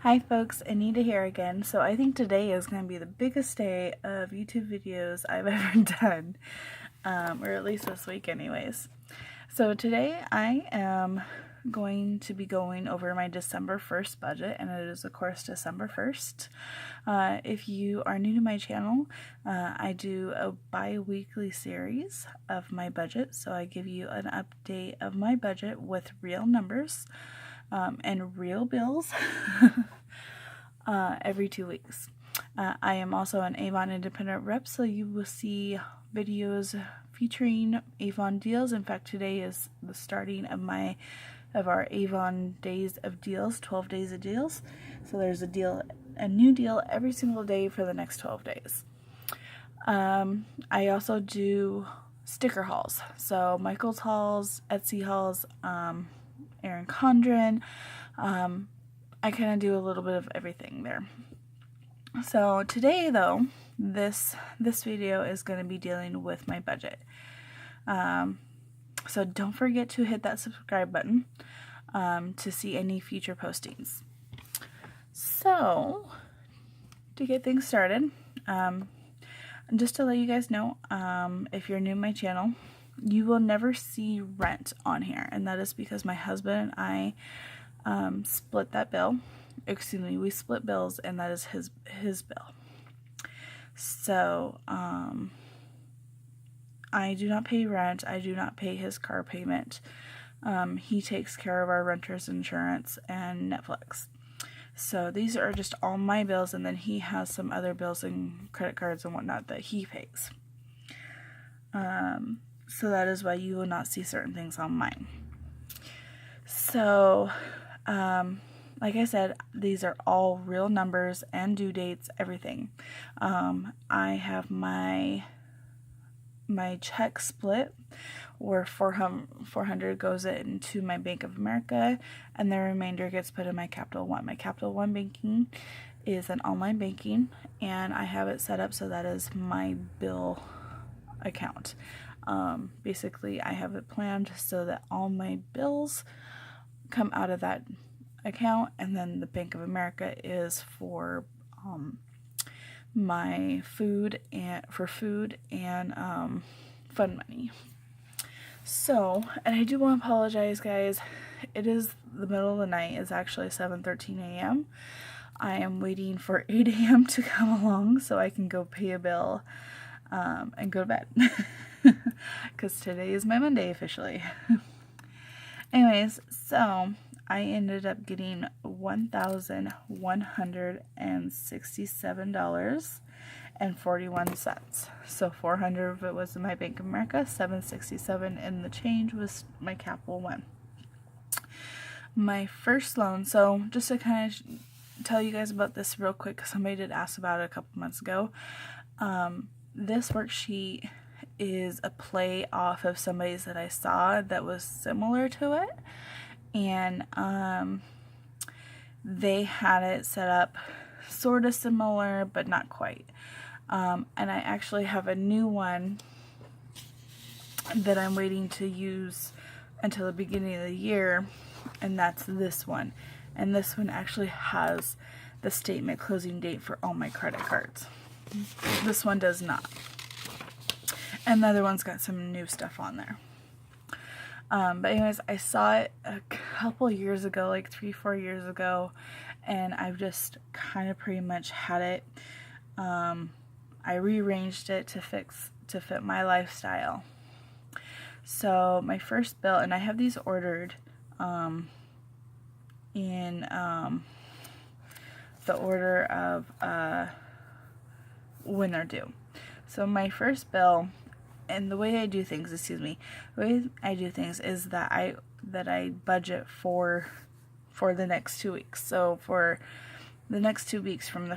Hi folks, Anita here again. So I think today is going to be the biggest day of YouTube videos I've ever done, or at least this week anyways. So today I am going to be going over my December 1st budget, and it is of course December 1st. If you are new to my channel, I do a bi-weekly series of my budget, so I give you an update of my budget with real numbers and real bills every 2 weeks. I am also an Avon independent rep, so you will see videos featuring Avon deals. In fact, today is the starting of our Avon days of deals, 12 days of deals. So there's a new deal every single day for the next 12 days. I also do sticker hauls, so Michael's hauls, Etsy hauls, Erin Condren. I kind of do a little bit of everything there. So today though, this video is going to be dealing with my budget. So don't forget to hit that subscribe button to see any future postings. So to get things started, just to let you guys know, if you're new to my channel, you will never see rent on here, and that is because my husband and I split that bill. Excuse me, we split bills, and that is his bill. So I do not pay rent. I do not pay his car payment. He takes care of our renter's insurance and Netflix. So these are just all my bills, and then he has some other bills and credit cards and whatnot that he pays. So that is why you will not see certain things on mine. So, like I said, these are all real numbers and due dates, everything. I have my check split, where 400 goes into my Bank of America, and the remainder gets put in my Capital One. My Capital One banking is an online banking, and I have it set up so that is my bill account. Basically, I have it planned so that all my bills come out of that account, and then the Bank of America is for my food and fund money. So, and I do want to apologize, guys. It is the middle of the night. It's actually 7:13 a.m. I am waiting for 8 a.m. to come along so I can go pay a bill and go to bed. Because today is my Monday officially. Anyways, so I ended up getting $1,167.41. So 400 of it was in my Bank of America, 767 and the change was my Capital One. My first loan, so just to kind of tell you guys about this real quick, because somebody did ask about it a couple months ago. This worksheet is a play off of somebody's that I saw that was similar to it, and they had it set up sort of similar but not quite, and I actually have a new one that I'm waiting to use until the beginning of the year, and that's this one. And this one actually has the statement closing date for all my credit cards. This one does not. And the other one's got some new stuff on there. But anyways, I saw it a couple years ago, like 3-4 years ago, and I've just kind of pretty much had it. I rearranged it to fit my lifestyle. So my first bill, and I have these ordered in the order of when they're due. So my first bill, and the way I do things, is that I budget for the next 2 weeks. So for the next 2 weeks, from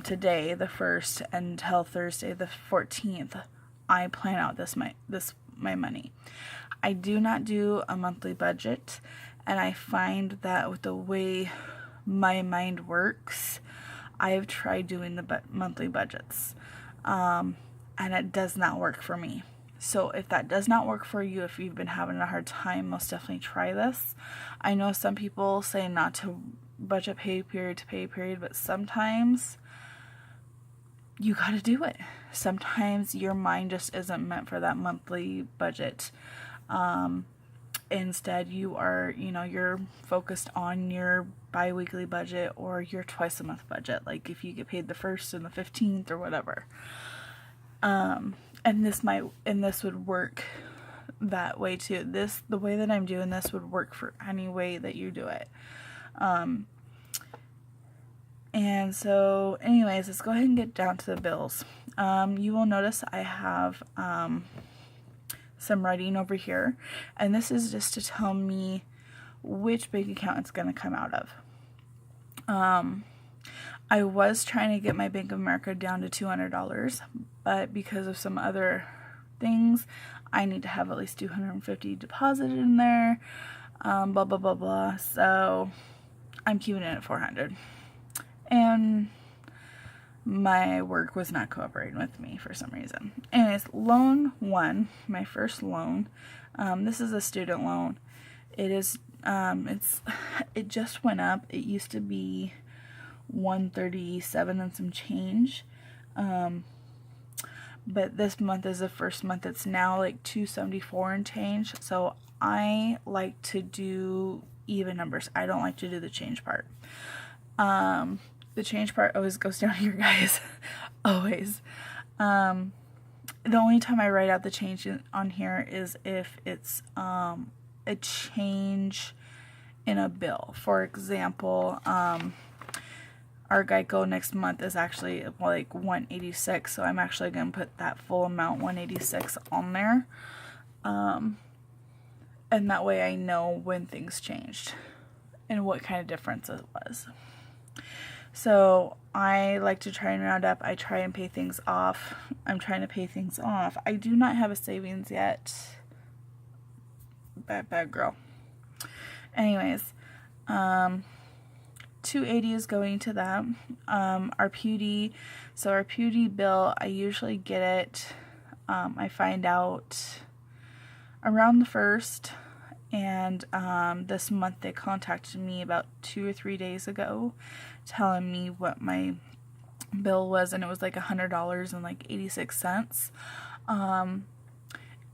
today, the 1st, until Thursday, the 14th, I plan out my money. I do not do a monthly budget, and I find that with the way my mind works, I have tried doing the monthly budgets, and it does not work for me. So if that does not work for you, if you've been having a hard time, most definitely try this. I know some people say not to budget pay period to pay period, but sometimes you gotta do it. Sometimes your mind just isn't meant for that monthly budget. Instead, you are, you're focused on your bi-weekly budget or your twice a month budget, like if you get paid the 1st and the 15th or whatever. And this would work that way too. The way that I'm doing this would work for any way that you do it. And so anyways, let's go ahead and get down to the bills. You will notice I have some writing over here, and this is just to tell me which bank account it's going to come out of. I was trying to get my Bank of America down to $200, but because of some other things, I need to have at least $250 deposited in there, blah, blah, blah, blah, so I'm keeping it at $400. And my work was not cooperating with me for some reason. Anyways, loan 1, my first loan, this is a student loan. It is, it just went up. It used to be $137 and some change. But this month is the first month. It's now like $274 and change. So I like to do even numbers. I don't like to do the change part. The change part always goes down here, guys. Always. The only time I write out the change on here is if it's a change in a bill. For example, our Geico next month is actually like $186, so I'm actually going to put that full amount, $186, on there. And that way I know when things changed and what kind of difference it was. So I like to try and round up. I try and pay things off. I'm trying to pay things off. I do not have a savings yet. Bad girl. Anyways, $280 is going to that. Our PUD, so our PUD bill, I usually get it, I find out around the 1st, and this month they contacted me about 2 or 3 days ago telling me what my bill was, and it was like $100 and like 86 cents.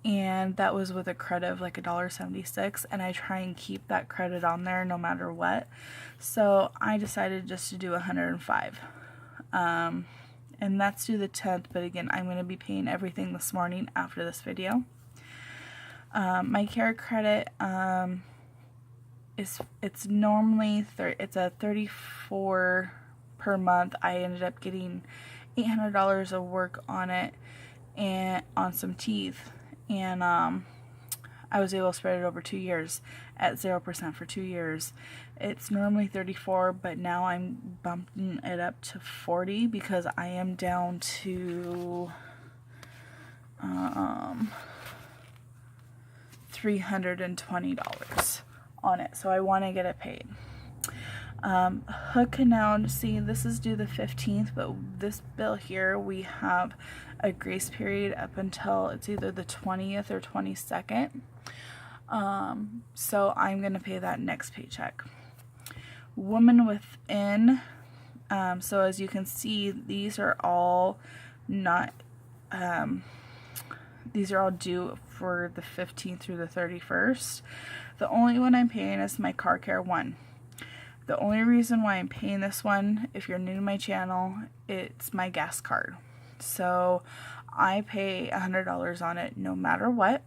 And that was with a credit of like $1.76, and I try and keep that credit on there no matter what. So I decided just to do $105. And that's due the 10th, but again, I'm going to be paying everything this morning after this video. My care credit, it's normally it's a $34 per month. I ended up getting $800 of work on it and on some teeth, and I was able to spread it over 2 years at 0% for 2 years. It's normally $34, but now I'm bumping it up to $40 because I am down to $320 on it, so I want to get it paid. Hood canal, see, this is due the 15th, but this bill here, we have a grace period up until it's either the 20th or 22nd. So I'm going to pay that next paycheck. Woman Within, so as you can see, these are all not, these are all due for the 15th through the 31st. The only one I'm paying is my car care one. The only reason why I'm paying this one, if you're new to my channel, it's my gas card. So I pay $100 on it no matter what.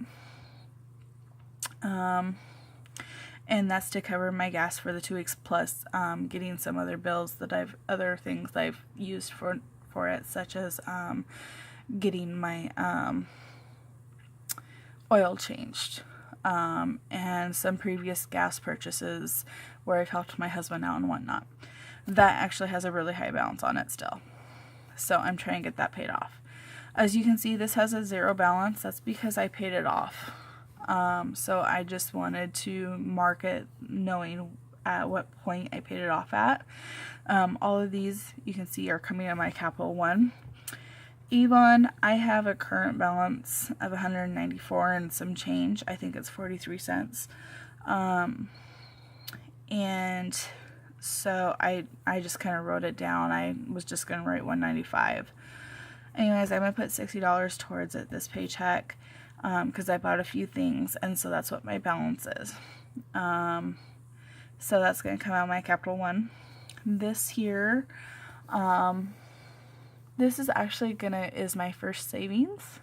And that's to cover my gas for the 2 weeks, plus getting some other bills that other things I've used for it, such as getting my oil changed, and some previous gas purchases where I've helped my husband out and whatnot. That actually has a really high balance on it still, so I'm trying to get that paid off. As you can see, this has a 0 balance. That's because I paid it off. So I just wanted to mark it knowing at what point I paid it off at. All of these you can see are coming out of my Capital One. Avon, I have a current balance of $194 and some change. I think it's 43 cents. And so I just kind of wrote it down. I was just going to write $195. Anyways, I'm going to put $60 towards it this paycheck because I bought a few things, and so that's what my balance is. So that's going to come out of my Capital One. This here, this is actually is my first savings.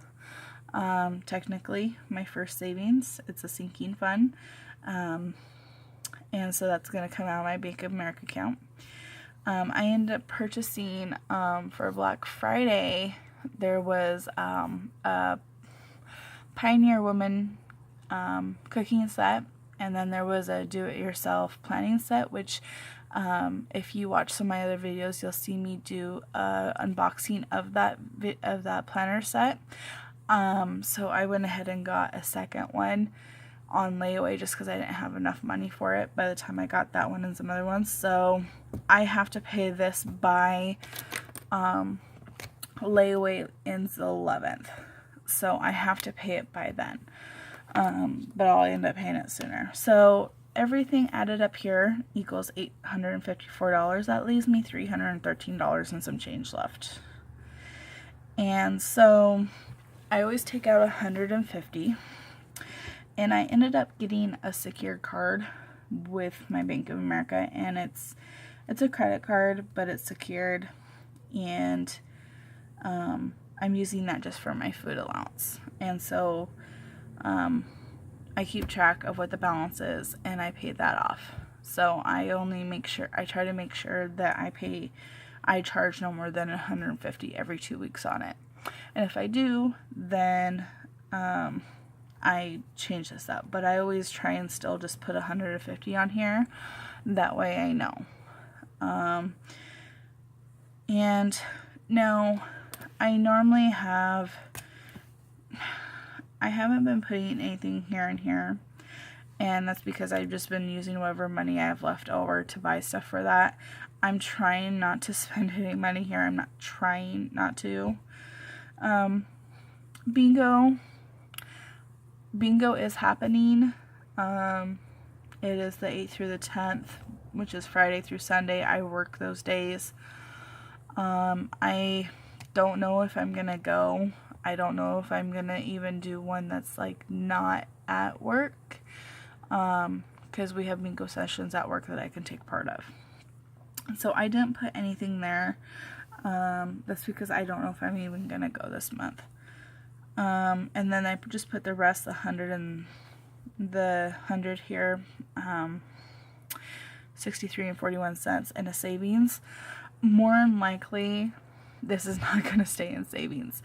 Technically, my first savings. It's a sinking fund. And so that's going to come out of my Bank of America account. I ended up purchasing, for Black Friday, there was a Pioneer Woman cooking set, and then there was a do-it-yourself planning set, which if you watch some of my other videos, you'll see me do an unboxing of that planner set. So I went ahead and got a second one on layaway just because I didn't have enough money for it by the time I got that one and some other ones. So I have to pay this by layaway ends the 11th. So I have to pay it by then. But I'll end up paying it sooner. So everything added up here equals $854. That leaves me $313 and some change left. And so I always take out $150. And I ended up getting a secure card with my Bank of America, and it's a credit card, but it's secured, and I'm using that just for my food allowance. And so I keep track of what the balance is, and I pay that off. So I try to make sure that I charge no more than $150 every 2 weeks on it. And if I do, then I change this up, but I always try and still just put $150 on here. That way I know. And now I normally I haven't been putting anything here and here, and that's because I've just been using whatever money I have left over to buy stuff for that. I'm trying not to spend any money here. I'm not trying not to. Bingo is happening. It is the 8th through the 10th, which is Friday through Sunday. I work those days. I don't know if I'm gonna go. I don't know if I'm gonna even do one that's like not at work, because we have bingo sessions at work that I can take part of. So I didn't put anything there. That's because I don't know if I'm even gonna go this month. And then I just put the rest, the 100 here, 63.41 in a savings. More than likely, this is not going to stay in savings.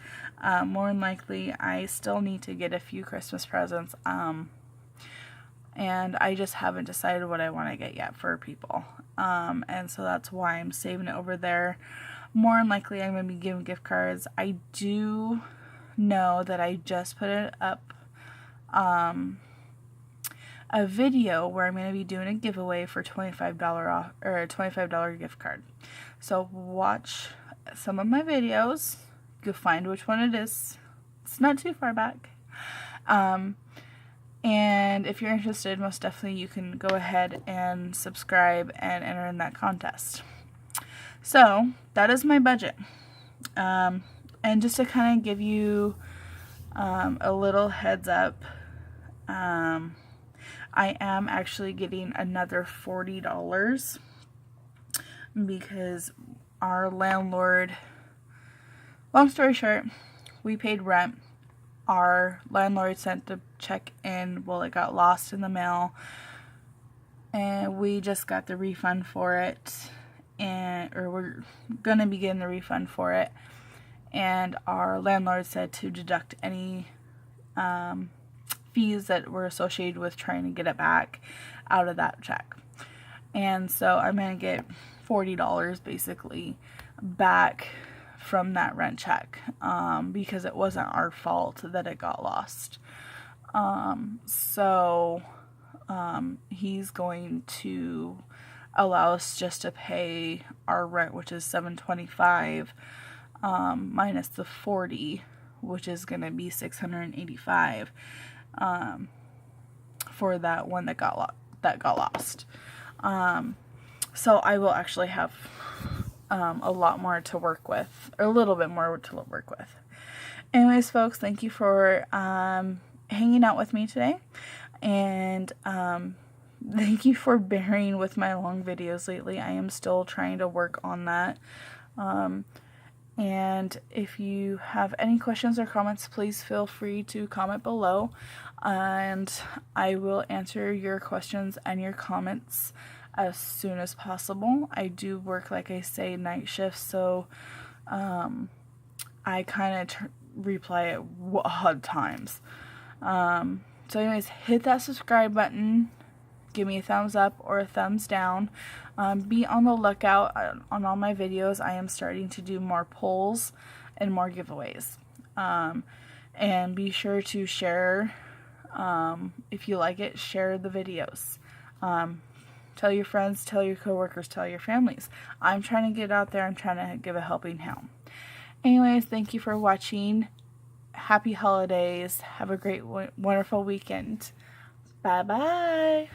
More than likely, I still need to get a few Christmas presents, and I just haven't decided what I want to get yet for people. And so that's why I'm saving it over there. More than likely, I'm going to be giving gift cards. I do know that I just put it up a video where I'm going to be doing a giveaway for $25 off, or a $25 gift card. So watch some of my videos. You'll find which one it is. It's not too far back. And if you're interested, most definitely you can go ahead and subscribe and enter in that contest. So that is my budget. And just to kind of give you a little heads up, I am actually getting another $40 because our landlord, long story short, we paid rent. Our landlord sent the check in, well, it got lost in the mail, and we just got the refund for it, or we're gonna be getting the refund for it. And our landlord said to deduct any fees that were associated with trying to get it back out of that check. And so I'm going to get $40 basically back from that rent check, because it wasn't our fault that it got lost. So he's going to allow us just to pay our rent, which is $725, minus the $40, which is going to be $685, for that one that got lost. So I will actually have a lot more to work with, or a little bit more to work with. Anyways, folks, thank you for hanging out with me today, and thank you for bearing with my long videos lately. I am still trying to work on that. And if you have any questions or comments, please feel free to comment below, and I will answer your questions and your comments as soon as possible. I do work, like I say, night shifts, so I kind of reply at odd times. So anyways, hit that subscribe button, give me a thumbs up or a thumbs down. Be on the lookout on all my videos. I am starting to do more polls and more giveaways. And be sure to share, if you like it, share the videos. Tell your friends, tell your coworkers, tell your families. I'm trying to get out there. I'm trying to give a helping hand. Anyways, thank you for watching. Happy holidays. Have a great, wonderful weekend. Bye-bye.